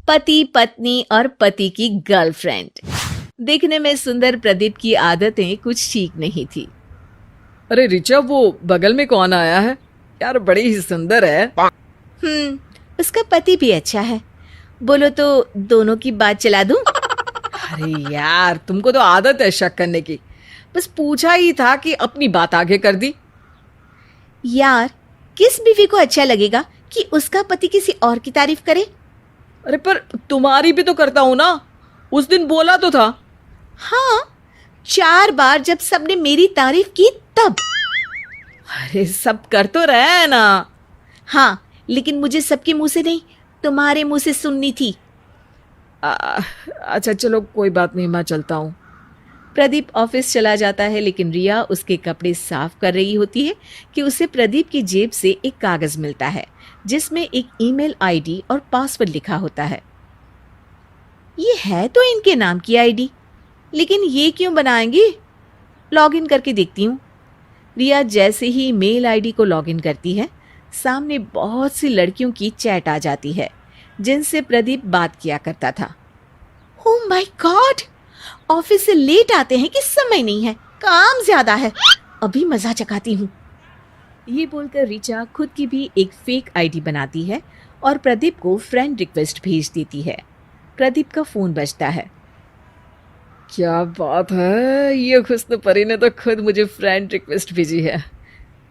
पति पत्नी और पति की गर्लफ्रेंड। दिखने में सुंदर प्रदीप की आदतें कुछ ठीक नहीं थी। अरे रिचा, वो बगल में कौन आया है यार? बड़ी ही सुंदर है। उसका पति भी अच्छा है। बोलो तो दोनों की बात चला दूं? अरे यार, तुमको तो आदत है शक करने की। बस पूछा ही था कि अपनी बात आगे कर दी। यार, किस बीवी को अच्छा लगेगा कि उसका पति किसी और की तारीफ करे? अरे पर तुम्हारी भी तो करता हूं ना। उस दिन बोला तो था। हाँ, 4 बार जब सबने मेरी तारीफ की तब। अरे सब कर तो रहे हैं ना। हाँ, लेकिन मुझे सबके मुंह से नहीं, तुम्हारे मुंह से सुननी थी। अच्छा चलो, कोई बात नहीं, मैं चलता हूँ। प्रदीप ऑफिस चला जाता है, लेकिन रिया उसके कपड़े साफ कर रही होती है कि उसे प्रदीप की जेब से एक कागज मिलता है जिसमें एक ईमेल आईडी और पासवर्ड लिखा होता है। ये है तो इनके नाम की आईडी, लेकिन ये क्यों बनाएंगी? लॉगिन करके देखती हूँ। रिया जैसे ही मेल आईडी को लॉगिन करती है, सामने बहुत सी लड़कियों की चैट आ जाती है जिनसे प्रदीप बात किया करता था। Oh my God! ऑफिस से लेट आते हैं कि समय नहीं है, काम ज्यादा है, अभी मजा चखाती हूँ। ये बोलकर रिचा खुद की भी एक फेक आईडी बनाती है और प्रदीप को फ्रेंड रिक्वेस्ट भेज देती है। प्रदीप का फोन बजता है। क्या बात है, ये खुस्न परी ने तो खुद मुझे फ्रेंड रिक्वेस्ट भेजी है।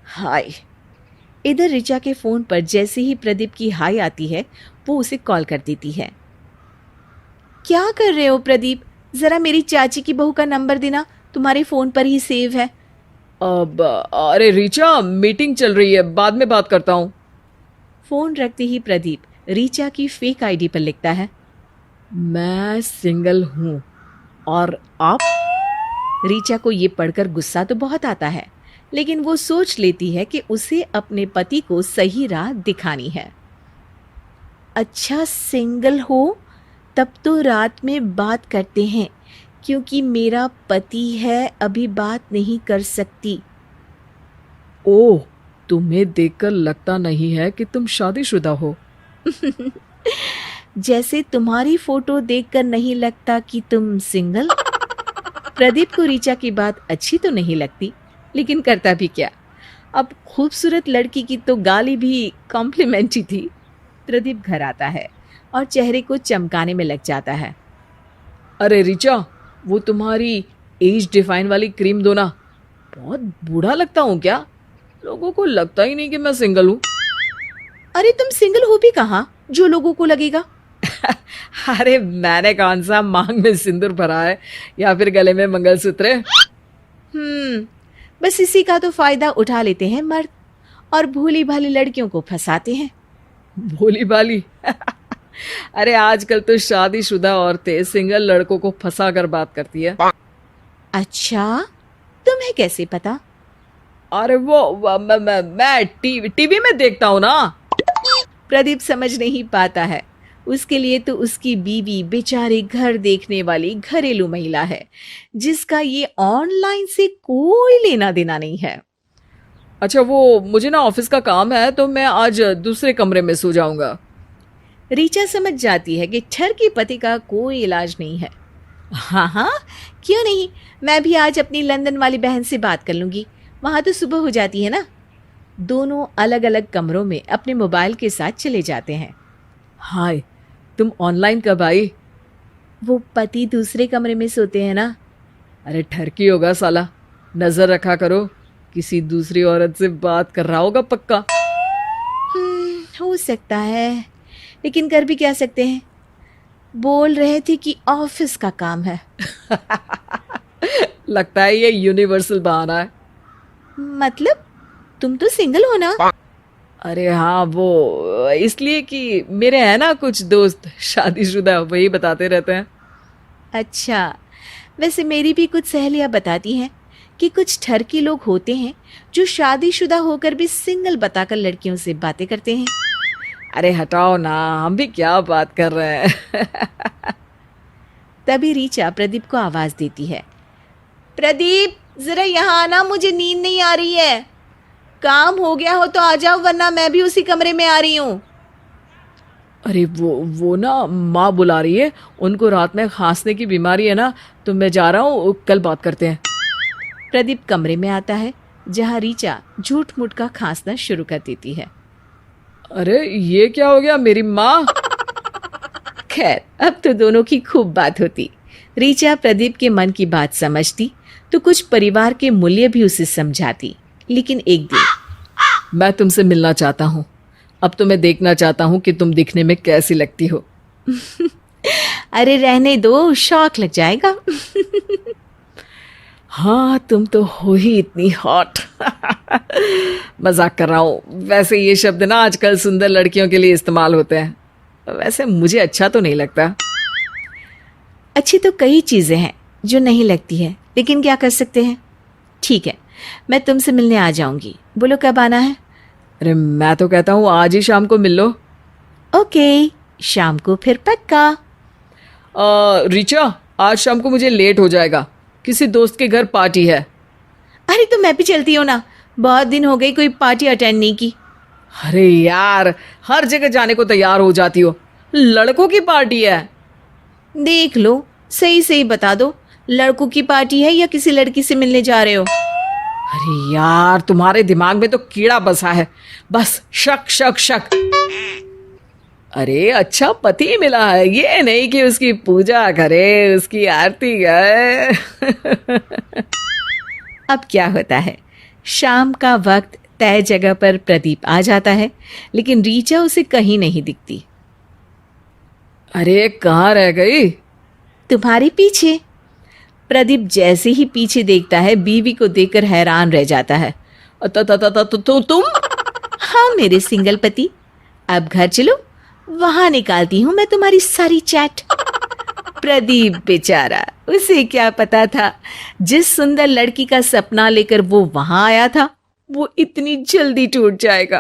हाय। इधर रिचा के फोन पर जैसे ही प्रदीप की हाय आती है, वो उसे कॉल कर देती है। क्या कर रहे हो प्रदीप? जरा मेरी चाची की बहू का नंबर देना, तुम्हारे फोन पर ही सेव है। अब अरे रिचा, मीटिंग चल रही है, बाद में बात करता हूँ। फोन रखते ही प्रदीप रिचा की फेक आईडी पर लिखता है, मैं सिंगल हूँ और आप? रिचा को ये पढ़कर गुस्सा तो बहुत आता है, लेकिन वो सोच लेती है कि उसे अपने पति को सही राह दिखानी है। अच्छा, सिंगल हो? तब तो रात में बात करते हैं, क्योंकि मेरा पति है, अभी बात नहीं कर सकती। ओह, तुम्हें देखकर लगता नहीं है कि तुम शादीशुदा हो। जैसे तुम्हारी फोटो देखकर नहीं लगता कि तुम सिंगल। प्रदीप को रिचा की बात अच्छी तो नहीं लगती, लेकिन करता भी क्या। अब खूबसूरत लड़की की तो गाली भी कॉम्प्लीमेंट ही थी। प्रदीप घर आता है और चेहरे को चमकाने में लग जाता है। अरे रिचा, वो तुम्हारी एज डिफाइन वाली क्रीम दो ना। बहुत बूढ़ा लगता हूँ क्या? लोगों को लगता ही नहीं कि मैं सिंगल हूँ। अरे तुम सिंगल हो भी कहाँ, जो लोगों को लगेगा। अरे मैंने कौन सा मांग में सिंदूर भरा है या फिर गले में मंगलसूत्र है? बस इसी का तो फायदा उठा लेते हैं मर्द और भोली भाली लड़कियों को फंसाते हैं। भोली भाली? अरे आजकल तो शादीशुदा औरतें सिंगल लड़कों को फंसा कर बात करती है। अच्छा, तुम्हें कैसे पता? अरे मैं टीवी में देखता हूँ ना। प्रदीप समझ नहीं पाता है, उसके लिए तो उसकी बीवी बेचारी घर देखने वाली घरेलू महिला है, जिसका ये ऑनलाइन से कोई लेना देना नहीं है। अच्छा, वो मुझे ना ऑफिस का काम है, तो मैं आज दूसरे कमरे में सो जाऊंगा। रीचा समझ जाती है कि ठर के पति का कोई इलाज नहीं है। हाँ हाँ, क्यों नहीं, मैं भी आज अपनी लंदन वाली बहन से बात कर लूंगी, वहां तो सुबह हो जाती है ना। दोनों अलग अलग कमरों में अपने मोबाइल के साथ चले जाते हैं। हाय, तुम ऑनलाइन कब आई? वो पति दूसरे कमरे में सोते हैं ना। अरे ठरकी होगा साला, नजर रखा करो, किसी दूसरी औरत से बात कर रहा होगा पक्का। हो सकता है, लेकिन कर भी क्या सकते हैं। बोल रहे थे कि ऑफिस का काम है। लगता है ये यूनिवर्सल बहाना है। मतलब तुम तो सिंगल हो ना? अरे हाँ, वो इसलिए कि मेरे हैं ना कुछ दोस्त शादीशुदा, वही बताते रहते हैं। अच्छा, वैसे मेरी भी कुछ सहेलियां बताती हैं कि कुछ ठरकी लोग होते हैं जो शादीशुदा होकर भी सिंगल बताकर लड़कियों से बातें करते हैं। अरे हटाओ ना, हम भी क्या बात कर रहे हैं। तभी रीचा प्रदीप को आवाज देती है। प्रदीप, जरा यहाँ आना, मुझे नींद नहीं आ रही है। काम हो गया हो तो आ जाओ, वरना मैं भी उसी कमरे में आ रही हूँ। अरे वो ना माँ बुला रही है, उनको रात में खांसने की बीमारी है ना, तो मैं जा रहा हूँ, कल बात करते हैं। प्रदीप कमरे में आता है जहाँ रीचा झूठ मूठ का खांसना शुरू कर देती है। अरे ये क्या हो गया मेरी माँ? खैर, अब तो दोनों की खूब बात होती। रीचा प्रदीप के मन की बात समझती तो कुछ परिवार के मूल्य भी उसे समझाती। लेकिन एक दिन, मैं तुमसे मिलना चाहता हूँ। अब तो मैं देखना चाहता हूँ कि तुम दिखने में कैसी लगती हो। अरे रहने दो, शौक लग जाएगा। हाँ, तुम तो हो ही इतनी हॉट। मजाक कर रहा हूँ। वैसे ये शब्द ना आजकल सुंदर लड़कियों के लिए इस्तेमाल होते हैं। वैसे मुझे अच्छा तो नहीं लगता। अच्छी तो कई चीजें हैं जो नहीं लगती है, लेकिन क्या कर सकते हैं। ठीक है, मैं तुमसे मिलने आ जाऊंगी। बोलो कब आना है? अरे मैं तो कहता हूँ आज ही शाम को मिल लो। ओके, शाम को फिर पक्का। रिचा, आज शाम को मुझे लेट हो जाएगा, किसी दोस्त के घर पार्टी है। अरे तो मैं भी चलती हूँ ना, बहुत दिन हो गई कोई पार्टी अटेंड नहीं की। अरे यार, हर जगह जाने को तैयार हो जाती हो, लड़कों की पार्टी है। देख लो, सही सही बता दो, लड़कों की पार्टी है या किसी लड़की से मिलने जा रहे हो? अरे यार, तुम्हारे दिमाग में तो कीड़ा बसा है, बस शक शक शक। अरे अच्छा पति मिला है, ये नहीं कि उसकी पूजा करे, उसकी आरती गाए। अब क्या होता है, शाम का वक्त तय जगह पर प्रदीप आ जाता है, लेकिन रीचा उसे कहीं नहीं दिखती। अरे कहाँ रह गई? तुम्हारे पीछे। प्रदीप जैसे ही पीछे देखता है, बीवी को देखकर हैरान रह जाता है। तुम? हाँ मेरे सिंगल पति, अब घर चलो, वहां निकालती हूं मैं तुम्हारी सारी चैट। प्रदीप बेचारा, उसे क्या पता था जिस सुंदर लड़की का सपना लेकर वो वहां आया था वो इतनी जल्दी टूट जाएगा।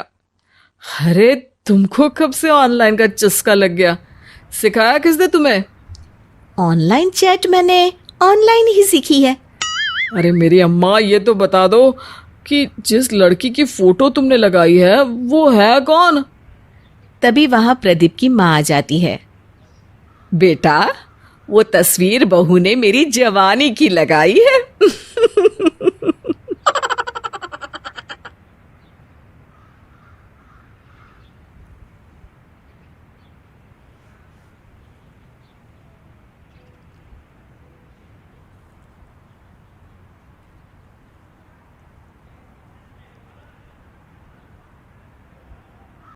अरे तुमको कब से ऑनलाइन का चस्का लग गया? सिखाया किसने तुम्हें? ऑनलाइन चैट मैंने ऑनलाइन ही सीखी है। अरे मेरी अम्मा, ये तो बता दो कि जिस लड़की की फोटो तुमने लगाई है वो है कौन? तभी वहां प्रदीप की माँ आ जाती है। बेटा, वो तस्वीर बहू ने मेरी जवानी की लगाई है।